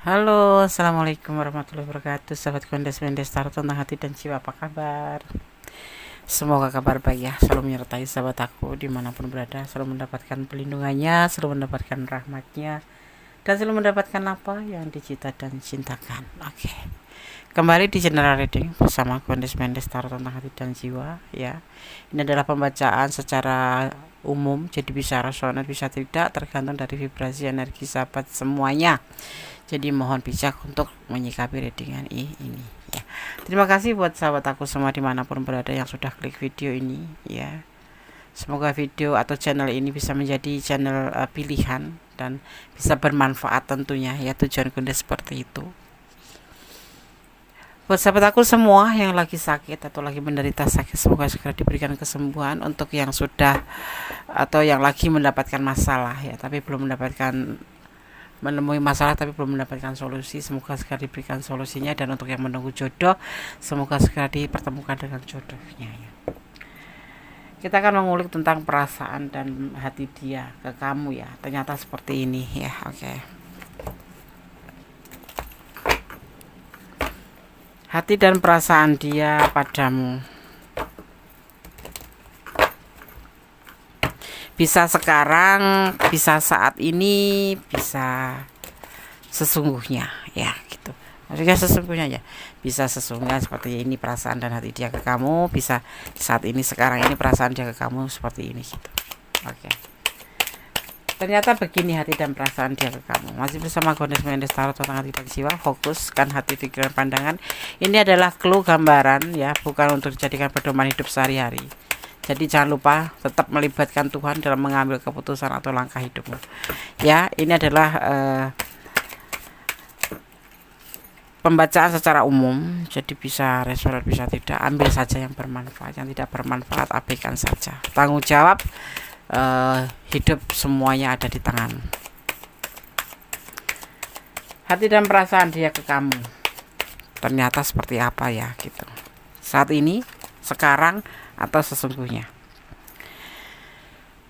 Halo, assalamualaikum warahmatullahi wabarakatuh. Sahabat Kondes-Mendes Tarot tentang hati dan jiwa, apa kabar? Semoga kabar baik ya, selalu menyertai sahabat aku dimanapun berada, selalu mendapatkan pelindungannya, selalu mendapatkan rahmatnya, dan selalu mendapatkan apa yang dicita dan cintakan. Oke, kembali di general reading bersama Kondes-Mendes Tarot tentang hati dan jiwa ya. Ini adalah pembacaan secara umum, jadi bisa resonate bisa tidak, tergantung dari vibrasi energi sahabat semuanya. Jadi mohon bijak untuk menyikapi readingan ini ya. Terima kasih buat sahabat aku semua dimanapun berada yang sudah klik video ini ya. Semoga video atau channel ini bisa menjadi channel pilihan dan bisa bermanfaat tentunya ya, tujuan Kundes seperti itu. Buat sahabat aku semua yang lagi sakit atau lagi menderita sakit, semoga segera diberikan kesembuhan. Untuk yang sudah atau yang lagi mendapatkan masalah ya, tapi belum mendapatkan menemui masalah tapi belum mendapatkan solusi, semoga segera diberikan solusinya. Dan untuk yang menunggu jodoh, semoga segera dipertemukan dengan jodohnya ya. Kita akan mengulik tentang perasaan dan hati dia ke kamu ya. Ternyata seperti ini ya. Oke. Hati dan perasaan dia padamu. Bisa sekarang, bisa saat ini, bisa sesungguhnya ya gitu. Maksudnya sesungguhnya ya. Bisa sesungguhnya seperti ini perasaan dan hati dia ke kamu, bisa saat ini sekarang ini perasaan dia ke kamu seperti ini gitu. Oke. Ternyata begini hati dan perasaan dia ke kamu. Masih bersama Kondes-Mendes Tarot tentang hati dan jiwa. Fokuskan hati, pikiran, pandangan. Ini adalah clue gambaran ya, bukan untuk dijadikan pedoman hidup sehari-hari. Jadi jangan lupa tetap melibatkan Tuhan dalam mengambil keputusan atau langkah hidupmu. Ya, ini adalah pembacaan secara umum, jadi bisa resonate bisa tidak. Ambil saja yang bermanfaat, yang tidak bermanfaat abaikan saja. Tanggung jawab hidup semuanya ada di tangan. Hati dan perasaan dia ke kamu ternyata seperti apa ya gitu. Saat ini, sekarang, atau sesungguhnya.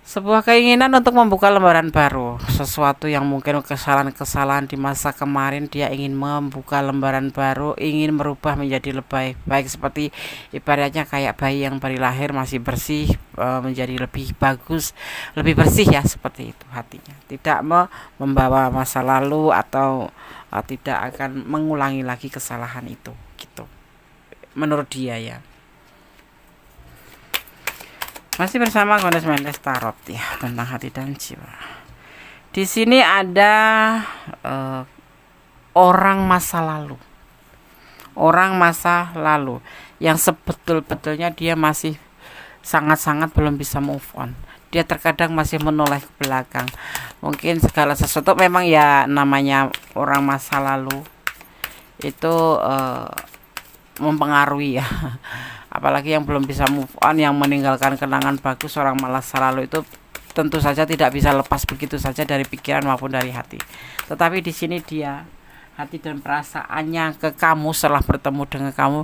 Sebuah keinginan untuk membuka lembaran baru, sesuatu yang mungkin kesalahan-kesalahan di masa kemarin, dia ingin membuka lembaran baru, ingin merubah menjadi lebih baik, seperti ibaratnya kayak bayi yang baru lahir masih bersih, menjadi lebih bagus, lebih bersih ya, seperti itu hatinya. Tidak membawa masa lalu atau tidak akan mengulangi lagi kesalahan itu gitu. Menurut dia ya. Masih bersama Kondes-Mendes Tarot ya tentang hati dan jiwa. Di sini ada orang masa lalu. Orang masa lalu yang sebetul-betulnya dia masih sangat-sangat belum bisa move on. Dia terkadang masih menoleh ke belakang. Mungkin segala sesuatu memang ya, namanya orang masa lalu itu mempengaruhi ya. Apalagi yang belum bisa move on, yang meninggalkan kenangan bagus, orang masa lalu itu tentu saja tidak bisa lepas begitu saja dari pikiran maupun dari hati. Tetapi di sini dia hati dan perasaannya ke kamu setelah bertemu dengan kamu,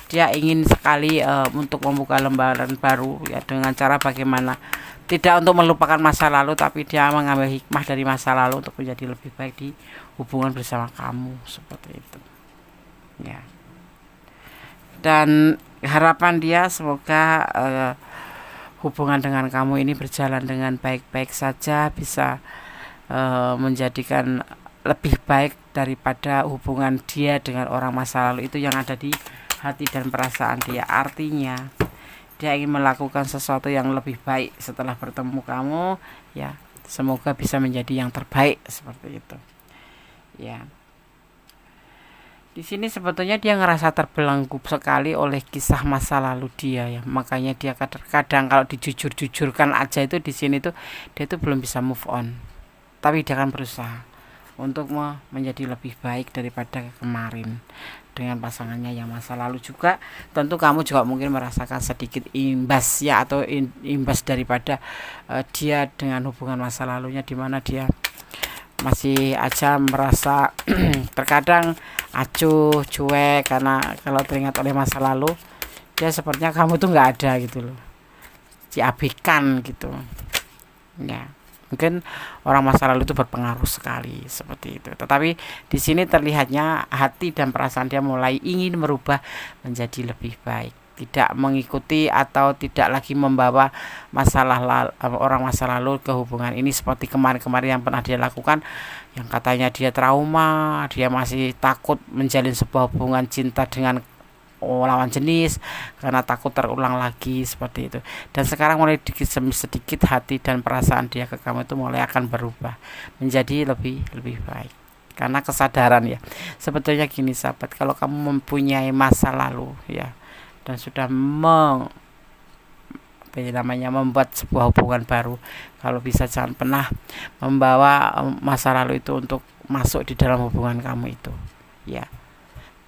dia ingin sekali untuk membuka lembaran baru ya, dengan cara bagaimana tidak untuk melupakan masa lalu, tapi dia mengambil hikmah dari masa lalu untuk menjadi lebih baik di hubungan bersama kamu, seperti itu ya. Dan harapan dia semoga hubungan dengan kamu ini berjalan dengan baik-baik saja, bisa menjadikan lebih baik daripada hubungan dia dengan orang masa lalu itu yang ada di hati dan perasaan dia. Artinya dia ingin melakukan sesuatu yang lebih baik setelah bertemu kamu ya. Semoga bisa menjadi yang terbaik, seperti itu ya. Di sini sebetulnya dia ngerasa terbelenggu sekali oleh kisah masa lalu dia ya. Makanya dia kadang kalau dijujur-jujurkan aja itu di sini tuh dia tuh belum bisa move on. Tapi dia akan berusaha untuk menjadi lebih baik daripada kemarin dengan pasangannya yang masa lalu juga. Tentu kamu juga mungkin merasakan sedikit imbas ya, atau imbas daripada dia dengan hubungan masa lalunya, di mana dia masih aja merasa terkadang acuh, cuek, karena kalau teringat oleh masa lalu dia sepertinya kamu tuh nggak ada gitu loh, diabaikan gitu ya. Mungkin orang masa lalu itu berpengaruh sekali seperti itu. Tetapi di sini terlihatnya hati dan perasaan dia mulai ingin merubah menjadi lebih baik, tidak mengikuti atau tidak lagi membawa orang masa lalu ke hubungan ini seperti kemarin-kemarin yang pernah dia lakukan, yang katanya dia trauma, dia masih takut menjalin sebuah hubungan cinta dengan lawan jenis karena takut terulang lagi seperti itu. Dan sekarang mulai sedikit hati dan perasaan dia ke kamu itu mulai akan berubah menjadi lebih baik karena kesadaran ya. Sebetulnya gini sahabat, kalau kamu mempunyai masa lalu ya dan sudah membuat sebuah hubungan baru, kalau bisa jangan pernah membawa masa lalu itu untuk masuk di dalam hubungan kamu itu ya.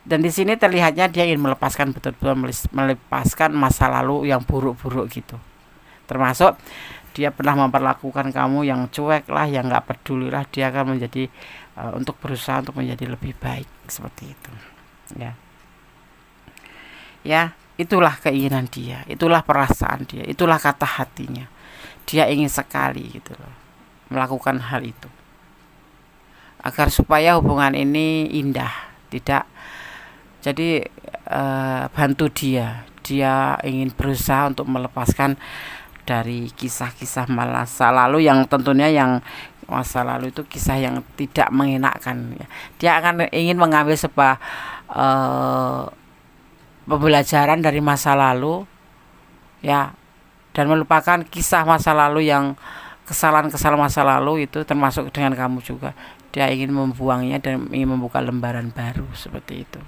Dan di sini terlihatnya dia ingin melepaskan, betul-betul melepaskan masa lalu yang buruk-buruk gitu. Termasuk dia pernah memperlakukan kamu yang cuek lah, yang nggak peduli lah, dia akan menjadi untuk berusaha untuk menjadi lebih baik seperti itu. Ya, itulah keinginan dia, itulah perasaan dia, itulah kata hatinya. Dia ingin sekali gitu loh melakukan hal itu agar supaya hubungan ini indah, tidak. Jadi bantu dia ingin berusaha untuk melepaskan dari kisah-kisah masa lalu yang tentunya yang masa lalu itu kisah yang tidak mengenakan ya. Dia akan ingin mengambil sebuah pembelajaran dari masa lalu ya, dan melupakan kisah masa lalu yang kesalahan-kesalahan masa lalu itu, termasuk dengan kamu juga. Dia ingin membuangnya dan ingin membuka lembaran baru seperti itu.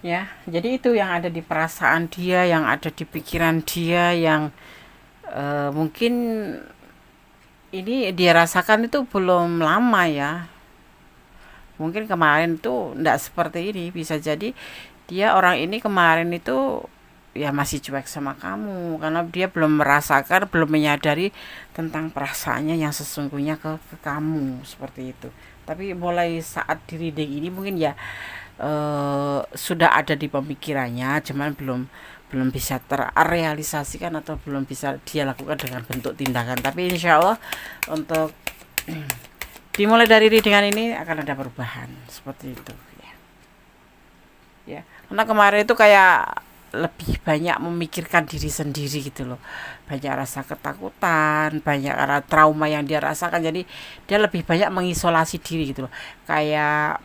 Ya, jadi itu yang ada di perasaan dia, yang ada di pikiran dia, yang mungkin ini dia rasakan itu belum lama ya. Mungkin kemarin tuh enggak seperti ini, bisa jadi dia orang ini kemarin itu ya masih cuek sama kamu karena dia belum merasakan, belum menyadari tentang perasaannya yang sesungguhnya ke kamu seperti itu. Tapi mulai saat di reading ini mungkin ya sudah ada di pemikirannya, cuman belum bisa terrealisasikan atau belum bisa dia lakukan dengan bentuk tindakan. Tapi insya Allah untuk dimulai dari readingan ini akan ada perubahan seperti itu ya. Karena kemarin itu kayak lebih banyak memikirkan diri sendiri gitu loh, banyak rasa ketakutan, banyak karena trauma yang dia rasakan, jadi dia lebih banyak mengisolasi diri gitu loh, kayak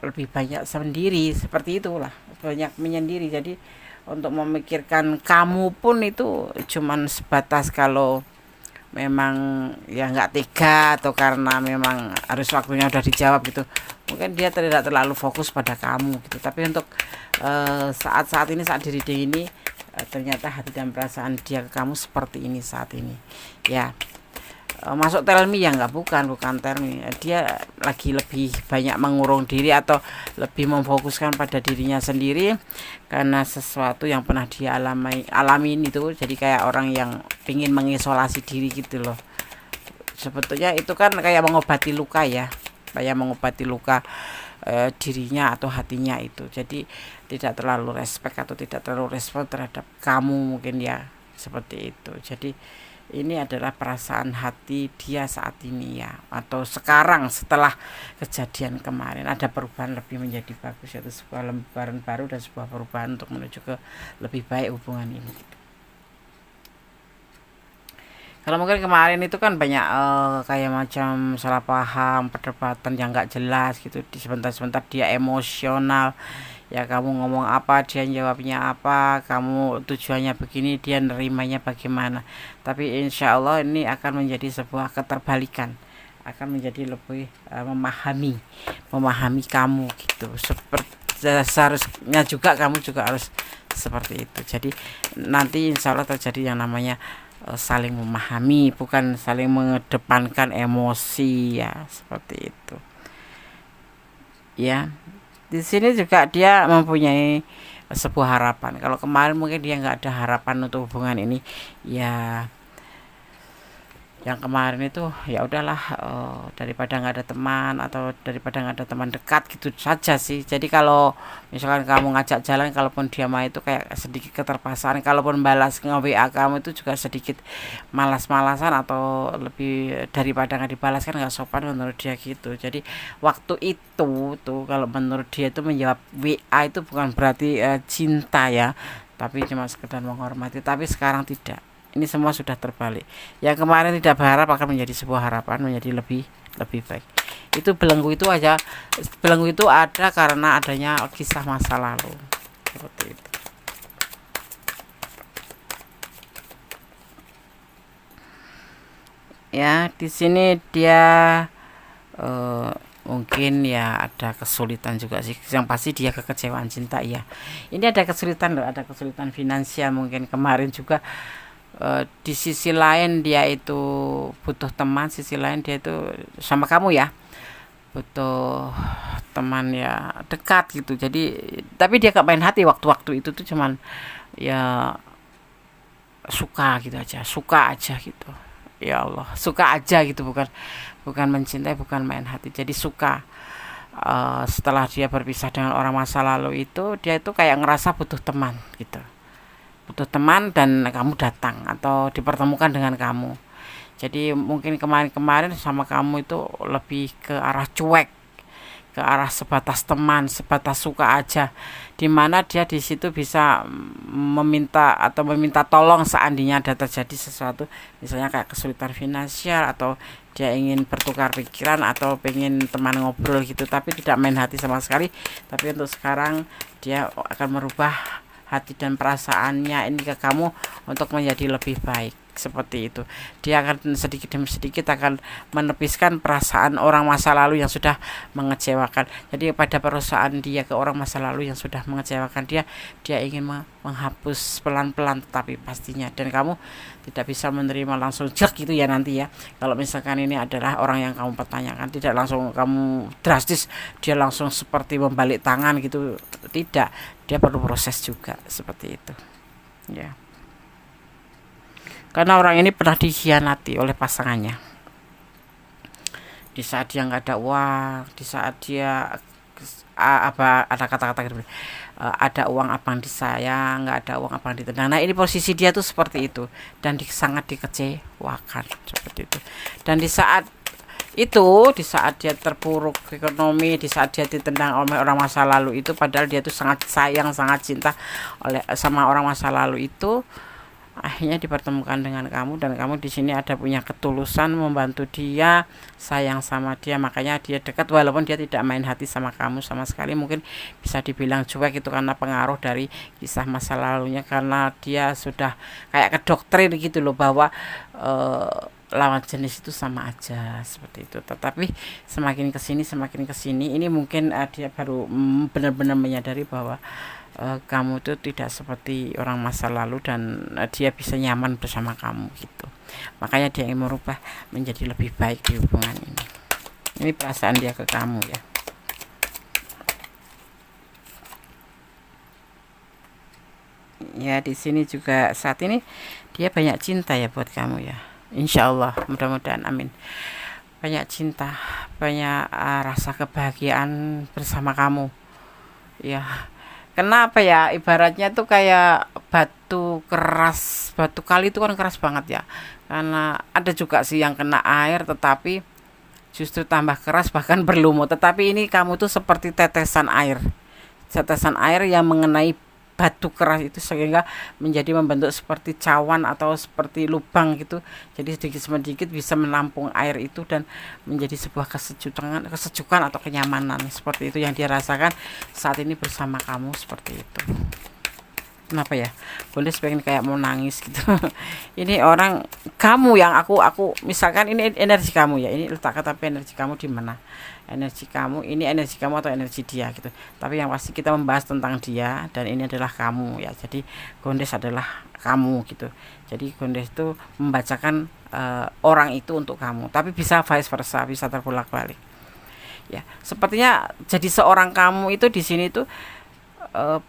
lebih banyak sendiri seperti itulah, banyak menyendiri. Jadi untuk memikirkan kamu pun itu cuman sebatas kalau memang ya nggak tega atau karena memang harus waktunya udah dijawab gitu, mungkin dia tidak terlalu fokus pada kamu gitu. Tapi untuk saat ini, saat di reading ini ternyata hati dan perasaan dia ke kamu seperti ini saat ini ya. Masuk tell me ya, nggak, bukan tell me, dia lagi lebih banyak mengurung diri atau lebih memfokuskan pada dirinya sendiri karena sesuatu yang pernah dia alamin itu. Jadi kayak orang yang ingin mengisolasi diri gitu loh. Sebetulnya itu kan kayak mengobati luka ya, kayak mengobati luka dirinya atau hatinya itu. Jadi tidak terlalu respect atau tidak terlalu respon terhadap kamu mungkin ya, seperti itu. Jadi ini adalah perasaan hati dia saat ini ya, atau sekarang setelah kejadian kemarin ada perubahan lebih menjadi bagus, yaitu sebuah lembaran baru dan sebuah perubahan untuk menuju ke lebih baik hubungan ini. Kalau mungkin kemarin itu kan banyak kayak macam salah paham, perdebatan yang nggak jelas gitu, di sebentar-sebentar dia emosional ya, kamu ngomong apa dia jawabnya apa, kamu tujuannya begini dia nerimanya bagaimana. Tapi insya Allah ini akan menjadi sebuah keterbalikan, akan menjadi lebih memahami kamu gitu. Seperti seharusnya juga kamu juga harus seperti itu. Jadi nanti insya Allah terjadi yang namanya saling memahami, bukan saling mengedepankan emosi ya, seperti itu ya. Di sini juga dia mempunyai sebuah harapan. Kalau kemarin mungkin dia nggak ada harapan untuk hubungan ini ya, Yang kemarin itu ya udahlah, daripada nggak ada teman atau daripada nggak ada teman dekat gitu saja sih. Jadi kalau misalkan kamu ngajak jalan, kalaupun dia mau itu kayak sedikit keterpaksaan, kalaupun balas nge-WA kamu itu juga sedikit malas-malasan atau lebih daripada nggak dibalas, kan nggak sopan menurut dia gitu. Jadi waktu itu tuh kalau menurut dia itu menjawab WA itu bukan berarti cinta ya, tapi cuma sekedar menghormati. Tapi sekarang tidak, ini semua sudah terbalik. Yang kemarin tidak berharap akan menjadi sebuah harapan, menjadi lebih lebih baik. Itu belenggu itu aja, belenggu itu ada karena adanya kisah masa lalu seperti itu. Ya, di sini dia eh, mungkin ya ada kesulitan juga sih. Yang pasti dia kekecewaan cinta ya. Ini ada kesulitan loh, ada kesulitan finansial mungkin kemarin juga. Di sisi lain dia itu butuh teman, sisi lain dia itu sama kamu ya butuh teman ya dekat gitu. Jadi tapi dia gak main hati waktu-waktu itu tuh, cuman ya suka gitu aja, suka aja gitu. Ya Allah, suka aja gitu, bukan bukan mencintai, bukan main hati. Jadi suka. Setelah dia berpisah dengan orang masa lalu itu, dia itu kayak ngerasa butuh teman gitu, butuh teman, dan kamu datang atau dipertemukan dengan kamu. Jadi mungkin kemarin-kemarin sama kamu itu lebih ke arah cuek, ke arah sebatas teman, sebatas suka aja, dimana dia di situ bisa meminta atau meminta tolong seandainya ada terjadi sesuatu, misalnya kayak kesulitan finansial atau dia ingin bertukar pikiran atau pengen teman ngobrol gitu, tapi tidak main hati sama sekali. Tapi untuk sekarang dia akan merubah hati dan perasaannya ini ke kamu untuk menjadi lebih baik seperti itu. Dia akan sedikit demi sedikit akan menepiskan perasaan orang masa lalu yang sudah mengecewakan. Jadi pada perusahaan dia ke orang masa lalu yang sudah mengecewakan dia, dia ingin menghapus pelan-pelan tetapi pastinya. Dan kamu tidak bisa menerima langsung jek gitu ya nanti ya. Kalau misalkan ini adalah orang yang kamu pertanyakan, tidak langsung kamu drastis dia langsung seperti membalik tangan gitu, tidak. Dia perlu proses juga seperti itu ya, karena orang ini pernah dikhianati oleh pasangannya. Di saat dia nggak ada uang, di saat dia apa ada kata-kata gitu, ada uang abang disayang, nggak ada uang abang ditendang. Nah ini posisi dia tuh seperti itu, dan sangat dikecewakan seperti itu. Dan di saat itu, di saat dia terpuruk ekonomi, di saat dia ditendang oleh orang masa lalu itu, padahal dia tuh sangat sayang, sangat cinta oleh sama orang masa lalu itu, akhirnya dipertemukan dengan kamu, dan kamu di sini ada punya ketulusan membantu dia, sayang sama dia, makanya dia dekat walaupun dia tidak main hati sama kamu sama sekali. Mungkin bisa dibilang cuek itu karena pengaruh dari kisah masa lalunya, karena dia sudah kayak kedoktrin gitu loh bahwa lawan jenis itu sama aja seperti itu. Tetapi semakin kesini ini mungkin dia baru benar-benar menyadari bahwa kamu itu tidak seperti orang masa lalu, dan dia bisa nyaman bersama kamu gitu. Makanya dia ingin merubah menjadi lebih baik di hubungan ini. Ini perasaan dia ke kamu ya. Ya di sini juga saat ini dia banyak cinta ya buat kamu ya. Insya Allah, mudah-mudahan, amin. Banyak cinta, banyak rasa kebahagiaan bersama kamu ya. Kenapa ya, ibaratnya tuh kayak batu keras, batu kali itu kan keras banget ya, karena ada juga sih yang kena air tetapi justru tambah keras bahkan berlumut. Tetapi ini kamu tuh seperti tetesan air, tetesan air yang mengenai batu keras itu sehingga menjadi membentuk seperti cawan atau seperti lubang gitu. Jadi sedikit sedikit bisa menampung air itu dan menjadi sebuah kesejukan atau kenyamanan seperti itu yang dia rasakan saat ini bersama kamu seperti itu. Kenapa ya, boleh pengen kayak mau nangis gitu. Ini orang kamu yang aku misalkan ini energi kamu ya, ini letakkan, tapi energi kamu di mana, energi kamu ini energi kamu atau energi dia gitu. Tapi yang pasti kita membahas tentang dia, dan ini adalah kamu ya. Jadi Gondes adalah kamu gitu. Jadi Gondes itu membacakan orang itu untuk kamu, tapi bisa vice versa, bisa terbolak-balik ya. Sepertinya jadi seorang kamu itu di sini tuh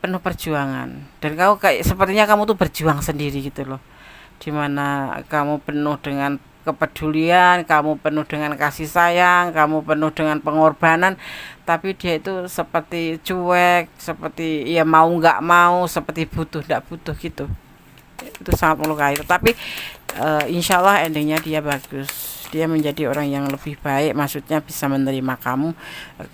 penuh perjuangan, dan kamu kayak sepertinya kamu tuh berjuang sendiri gitu loh, dimana kamu penuh dengan kepedulian, kamu penuh dengan kasih sayang, kamu penuh dengan pengorbanan, tapi dia itu seperti cuek, seperti ya mau nggak mau, seperti butuh nggak butuh gitu. Itu sangat melukai. Tetapi insya Allah endingnya dia bagus. Dia menjadi orang yang lebih baik, maksudnya bisa menerima kamu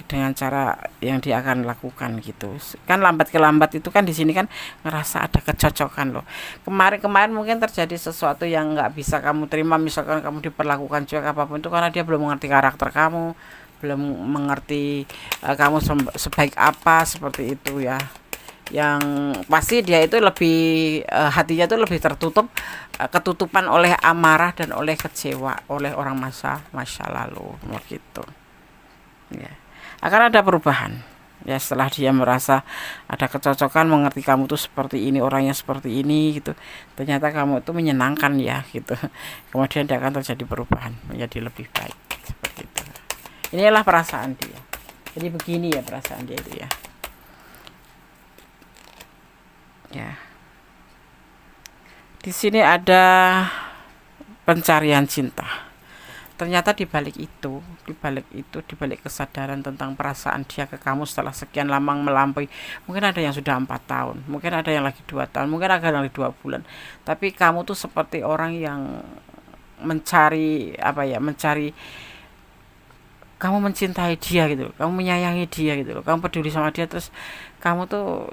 dengan cara yang dia akan lakukan gitu. Kan lambat ke lambat itu kan di sini kan ngerasa ada kecocokan loh. Kemarin mungkin terjadi sesuatu yang nggak bisa kamu terima, misalkan kamu diperlakukan cuek apapun itu karena dia belum mengerti karakter kamu, belum mengerti kamu sebaik apa seperti itu ya. Yang pasti dia itu lebih hatinya itu lebih tertutup, ketutupan oleh amarah dan oleh kecewa oleh orang masa lalu gitu ya. Akan ada perubahan ya setelah dia merasa ada kecocokan, mengerti kamu tuh seperti ini, orangnya seperti ini gitu, ternyata kamu itu menyenangkan ya gitu. Kemudian dia akan terjadi perubahan menjadi lebih baik seperti itu. Inilah perasaan dia, jadi begini ya perasaan dia itu ya. Ya. Di sini ada pencarian cinta. Ternyata di balik itu, kesadaran tentang perasaan dia ke kamu setelah sekian lama melampaui. Mungkin ada yang sudah 4 tahun, mungkin ada yang lagi 2 tahun, mungkin ada yang lagi 2 bulan. Tapi kamu tuh seperti orang yang mencari kamu mencintai dia gitu, kamu menyayangi dia gitu, kamu peduli sama dia, terus kamu tuh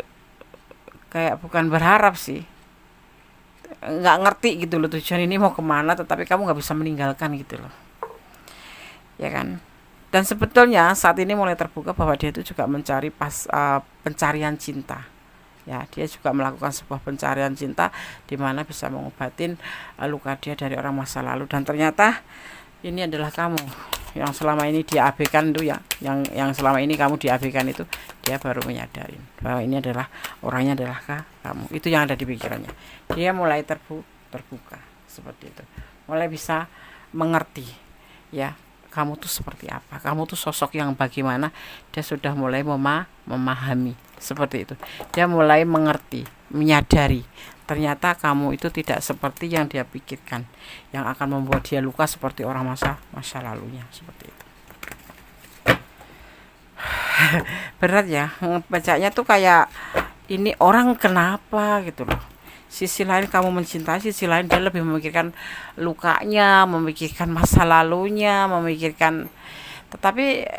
kayak bukan berharap sih, nggak ngerti gitu loh tujuan ini mau kemana, tetapi kamu nggak bisa meninggalkan gitu loh ya kan. Dan sebetulnya saat ini mulai terbuka bahwa dia itu juga mencari pencarian cinta ya. Dia juga melakukan sebuah pencarian cinta di mana bisa mengobatin luka dia dari orang masa lalu. Dan ternyata ini adalah kamu yang selama ini dia abaikan itu ya, yang selama ini kamu diabaikan itu, dia baru menyadari bahwa ini adalah orangnya adalah kamu. Itu yang ada di pikirannya. Dia mulai terbuka seperti itu, mulai bisa mengerti ya kamu tuh seperti apa, kamu tuh sosok yang bagaimana. Dia sudah mulai memahami seperti itu. Dia mulai mengerti, menyadari ternyata kamu itu tidak seperti yang dia pikirkan, yang akan membuat dia luka seperti orang masa lalunya seperti itu. Berat ya bacanya tuh, kayak ini orang kenapa gitu loh. Sisi lain kamu mencintai, sisi lain dia lebih memikirkan lukanya, memikirkan masa lalunya, memikirkan, tetapi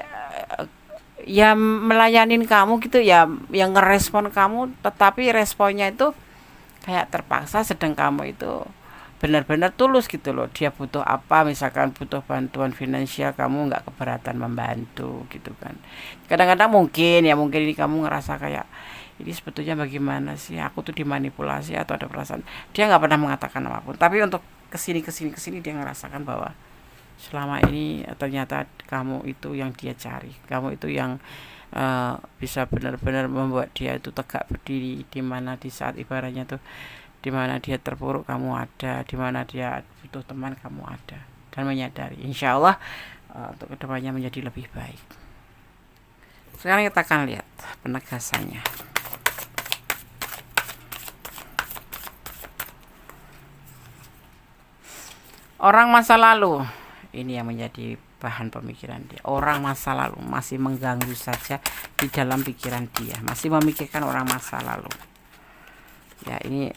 ya melayanin kamu gitu ya, yang ngerespon kamu, tetapi responnya itu kayak terpaksa, sedang kamu itu benar-benar tulus gitu loh. Dia butuh apa, misalkan butuh bantuan finansial, kamu nggak keberatan membantu gitu kan. Kadang-kadang mungkin ini kamu ngerasa kayak ini sebetulnya bagaimana sih, aku tuh dimanipulasi atau ada perasaan. Dia nggak pernah mengatakan apapun, tapi untuk kesini dia ngerasakan bahwa selama ini ternyata kamu itu yang dia cari, kamu itu yang bisa benar-benar membuat dia itu tegak berdiri, di mana di saat ibaratnya tuh, di mana dia terpuruk kamu ada, di mana dia butuh teman kamu ada, dan menyadari insya Allah untuk kedepannya menjadi lebih baik. Sekarang kita akan lihat penegasannya. Orang masa lalu ini yang menjadi bahan pemikiran dia. Orang masa lalu masih mengganggu saja di dalam pikiran dia, masih memikirkan orang masa lalu ya. Ini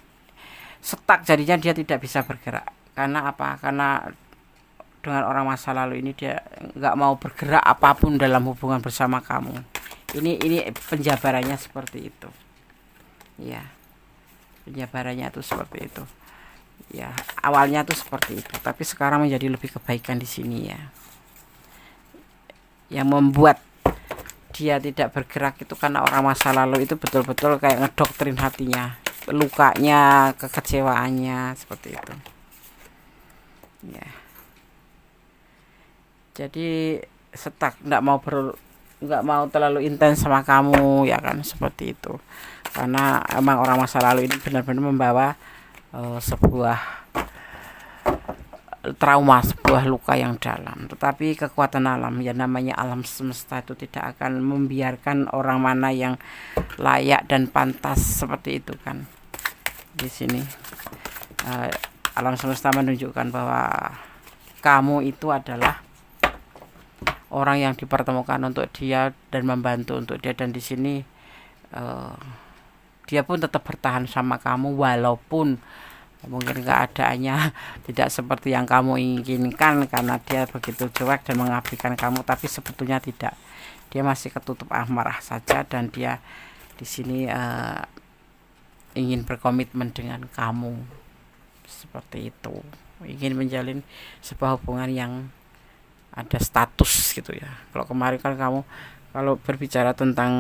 stuck, jadinya dia tidak bisa bergerak. Karena apa? Karena dengan orang masa lalu ini dia nggak mau bergerak apapun dalam hubungan bersama kamu. Ini penjabarannya seperti itu ya, penjabarannya itu seperti itu ya. Awalnya tuh seperti itu, tapi sekarang menjadi lebih kebaikan di sini ya. Yang membuat dia tidak bergerak itu karena orang masa lalu itu betul-betul kayak ngedoktrin hatinya, lukanya, kekecewaannya seperti itu ya. Jadi stuck, nggak mau terlalu intens sama kamu ya kan, seperti itu. Karena emang orang masa lalu ini benar-benar membawa sebuah trauma, sebuah luka yang dalam. Tetapi kekuatan alam, ya namanya alam semesta, itu tidak akan membiarkan orang mana yang layak dan pantas seperti itu kan. Di sini alam semesta menunjukkan bahwa kamu itu adalah orang yang dipertemukan untuk dia dan membantu untuk dia, dan di sini dia pun tetap bertahan sama kamu walaupun mungkin keadaannya tidak seperti yang kamu inginkan karena dia begitu cuek dan mengabaikan kamu, tapi sebetulnya tidak, dia masih ketutup amarah saja, dan dia di sini ingin berkomitmen dengan kamu seperti itu, ingin menjalin sebuah hubungan yang ada status gitu ya. Kalau kemarin kan kamu kalau berbicara tentang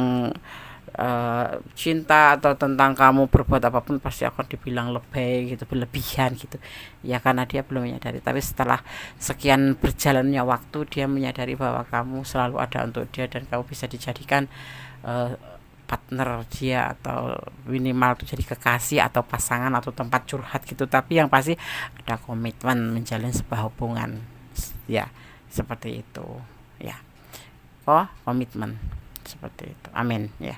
cinta atau tentang kamu berbuat apapun pasti akan dibilang lebih gitu, berlebihan gitu ya, karena dia belum menyadari. Tapi setelah sekian berjalannya waktu, dia menyadari bahwa kamu selalu ada untuk dia dan kamu bisa dijadikan partner dia, atau minimal tuh jadi kekasih atau pasangan atau tempat curhat gitu. Tapi yang pasti ada komitmen menjalin sebuah hubungan ya, seperti itu ya. Komitmen seperti itu. Amin ya.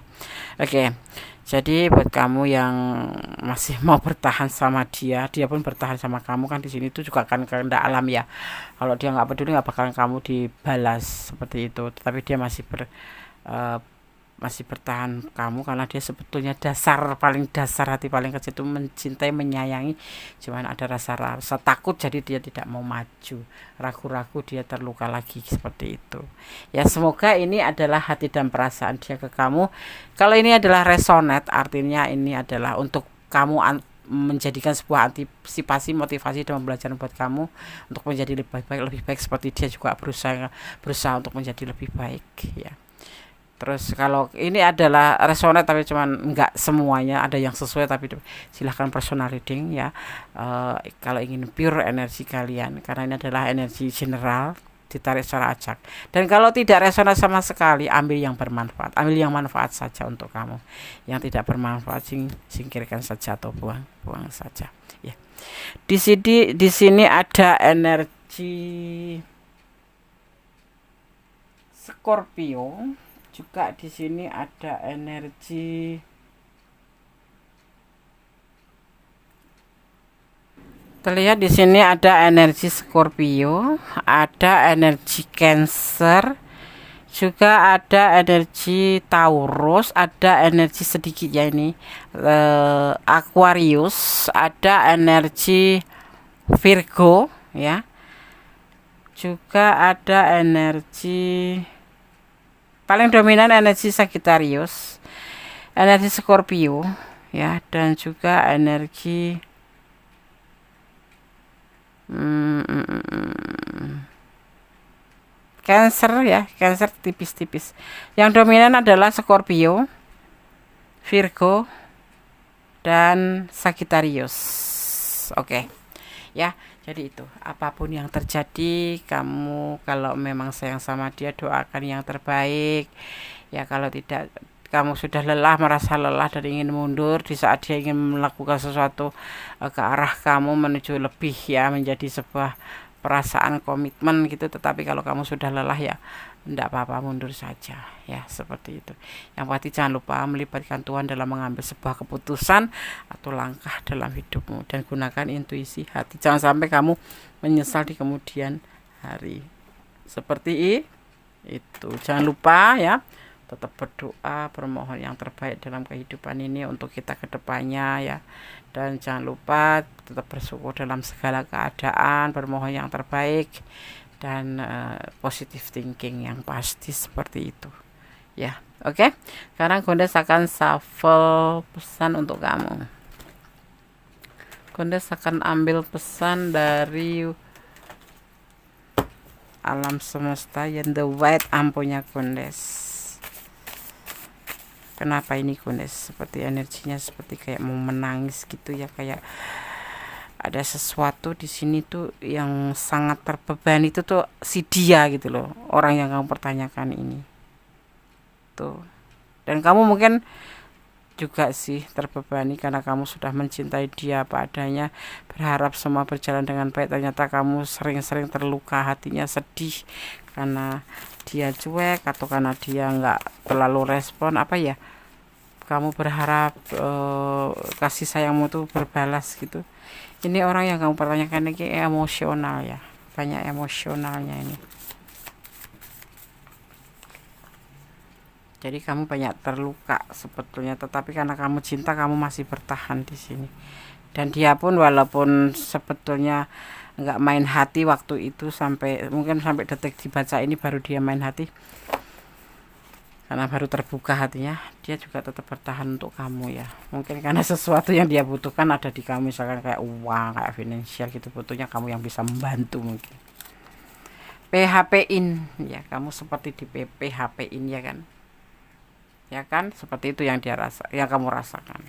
Oke. Jadi buat kamu yang masih mau bertahan sama dia, dia pun bertahan sama kamu kan, di sini tuh juga akan kehendak alam ya. Kalau dia nggak peduli, nggak bakalan kamu dibalas seperti itu. Tetapi dia masih bertahan kamu karena dia sebetulnya paling dasar hati paling kecil itu mencintai, menyayangi, cuman ada rasa takut, jadi dia tidak mau maju, ragu-ragu, dia terluka lagi seperti itu ya. Semoga ini adalah hati dan perasaan dia ke kamu. Kalau ini adalah resonate, artinya ini adalah untuk kamu menjadikan sebuah antisipasi, motivasi dan pembelajaran buat kamu untuk menjadi lebih baik seperti dia juga berusaha untuk menjadi lebih baik ya. Terus kalau ini adalah resonate tapi cuman enggak semuanya, ada yang sesuai, tapi silahkan personal reading ya. Kalau ingin pure energi kalian, karena ini adalah energi general, ditarik secara acak. Dan kalau tidak resonate sama sekali, ambil yang bermanfaat, ambil yang manfaat saja untuk kamu. Yang tidak bermanfaat singkirkan saja atau buang saja ya. Di sini ada energi Scorpio. Juga di sini ada energi terlihat, di sini ada energi Scorpio, ada energi Cancer, juga ada energi Taurus, ada energi sedikit ya ini Aquarius, ada energi Virgo ya, juga ada energi paling dominan energi Sagittarius, energi Scorpio ya, dan juga energi Cancer ya, Cancer tipis-tipis. Yang dominan adalah Scorpio, Virgo, dan Sagittarius. Oke. Ya, jadi itu, apapun yang terjadi, kamu kalau memang sayang sama dia, doakan yang terbaik ya. Kalau tidak, kamu sudah merasa lelah dan ingin mundur di saat dia ingin melakukan sesuatu ke arah kamu menuju lebih ya, menjadi sebuah perasaan komitmen gitu. Tetapi kalau kamu sudah lelah ya tidak apa-apa, mundur saja ya, seperti itu. Yang pasti jangan lupa melibatkan Tuhan dalam mengambil sebuah keputusan atau langkah dalam hidupmu, dan gunakan intuisi hati. Jangan sampai kamu menyesal di kemudian hari. Seperti itu. Jangan lupa ya, tetap berdoa, bermohon yang terbaik dalam kehidupan ini untuk kita ke depannya ya. Dan jangan lupa tetap bersyukur dalam segala keadaan, bermohon yang terbaik, dan positive thinking yang pasti seperti itu ya. Oke. Sekarang Gondes akan shuffle pesan untuk kamu. Gondes akan ambil pesan dari alam semesta yang the white ampunya Gondes. Kenapa ini Gondes seperti energinya seperti kayak mau menangis gitu ya, kayak ada sesuatu di sini tuh yang sangat terbebani, itu tuh si dia gitu loh, orang yang kamu pertanyakan ini tuh. Dan kamu mungkin juga sih terbebani karena kamu sudah mencintai dia apa adanya, berharap semua berjalan dengan baik. Ternyata kamu sering-sering terluka hatinya, sedih karena dia cuek atau karena dia nggak terlalu respon apa ya. Kamu berharap kasih sayangmu tuh berbalas gitu. Ini orang yang kamu pertanyakan ini emosional ya, banyak emosionalnya ini. Jadi kamu banyak terluka sebetulnya, tetapi karena kamu cinta, kamu masih bertahan di sini. Dan dia pun walaupun sebetulnya nggak main hati waktu itu, mungkin sampai detik dibaca ini baru dia main hati, karena baru terbuka hatinya, dia juga tetap bertahan untuk kamu ya. Mungkin karena sesuatu yang dia butuhkan ada di kamu, misalkan kayak uang, kayak finansial gitu, butuhnya kamu yang bisa membantu mungkin. PHP-in ya, kamu seperti di PHP-in ya kan. Ya kan, seperti itu yang yang kamu rasakan.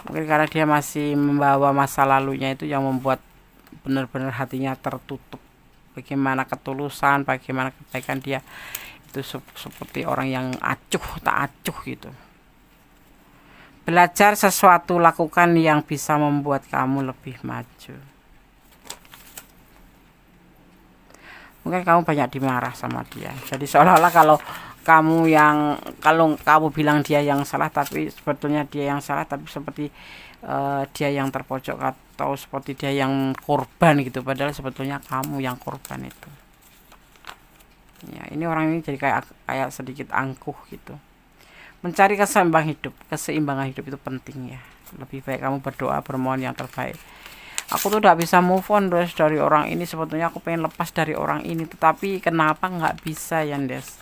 Mungkin karena dia masih membawa masa lalunya itu yang membuat benar-benar hatinya tertutup. Bagaimana ketulusan, bagaimana kebaikan dia itu seperti orang yang tak acuh gitu. Belajar sesuatu, lakukan yang bisa membuat kamu lebih maju. Mungkin kamu banyak dimarah sama dia, jadi seolah-olah kalau kamu bilang dia yang salah, tapi sebetulnya dia yang salah, tapi seperti dia yang terpojok atau seperti dia yang korban gitu, padahal sebetulnya kamu yang korban itu. Ya, ini orang ini jadi kayak sedikit angkuh gitu. Mencari keseimbangan hidup itu penting ya. Lebih baik kamu berdoa, bermohon yang terbaik. Aku tuh udah bisa move on Des dari orang ini, sebetulnya aku pengen lepas dari orang ini, tetapi kenapa nggak bisa ya Des?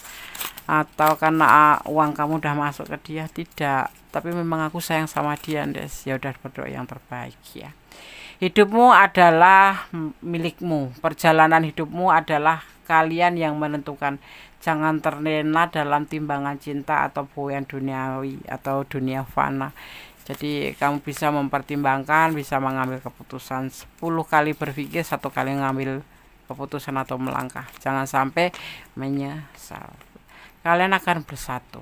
Atau karena uang kamu udah masuk ke dia? Tidak, tapi memang aku sayang sama dia Des. Ya udah, berdoa yang terbaik ya. Hidupmu adalah milikmu, perjalanan hidupmu adalah kalian yang menentukan. Jangan terlena dalam timbangan cinta atau buayan duniawi atau dunia fana. Jadi kamu bisa mempertimbangkan, bisa mengambil keputusan 10 kali berpikir, 1 kali mengambil keputusan atau melangkah. Jangan sampai menyesal. Kalian akan bersatu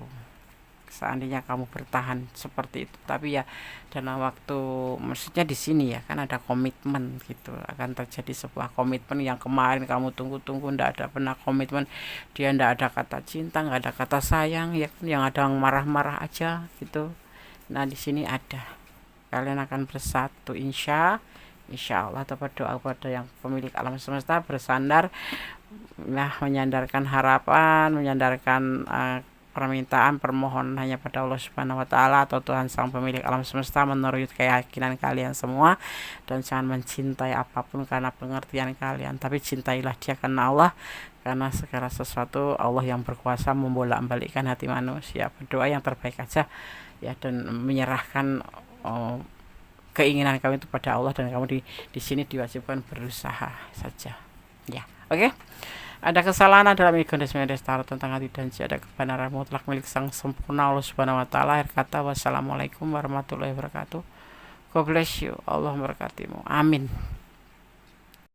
seandainya kamu bertahan seperti itu. Tapi ya dalam waktu, maksudnya di sini ya kan ada komitmen gitu, akan terjadi sebuah komitmen yang kemarin kamu tunggu-tunggu, ndak ada pernah komitmen. Dia ndak ada kata cinta, nggak ada kata sayang ya kan, yang ada marah-marah aja gitu. Nah di sini ada, kalian akan bersatu insya Allah. Atau berdoa kepada yang pemilik alam semesta, bersandar nah, menyandarkan harapan, menyandarkan permintaan, permohonan hanya pada Allah Subhanahu wa taala atau Tuhan sang pemilik alam semesta, menurut keyakinan kalian semua. Dan jangan mencintai apapun karena pengertian kalian, tapi cintailah dia karena Allah, karena segala sesuatu Allah yang berkuasa membolak-balikkan hati manusia. Berdoa yang terbaik aja ya, dan menyerahkan keinginan kamu itu pada Allah, dan kamu di sini diwajibkan berusaha saja ya. Oke. Ada kesalahan dalam Igondes Medestaro tentang hati dan ada kebenaran mutlak milik sang sempurna Allah Subhanahu wa taala. Akhir kata, wassalamualaikum warahmatullahi wabarakatuh. God bless you. Allah memberkatimu. Amin.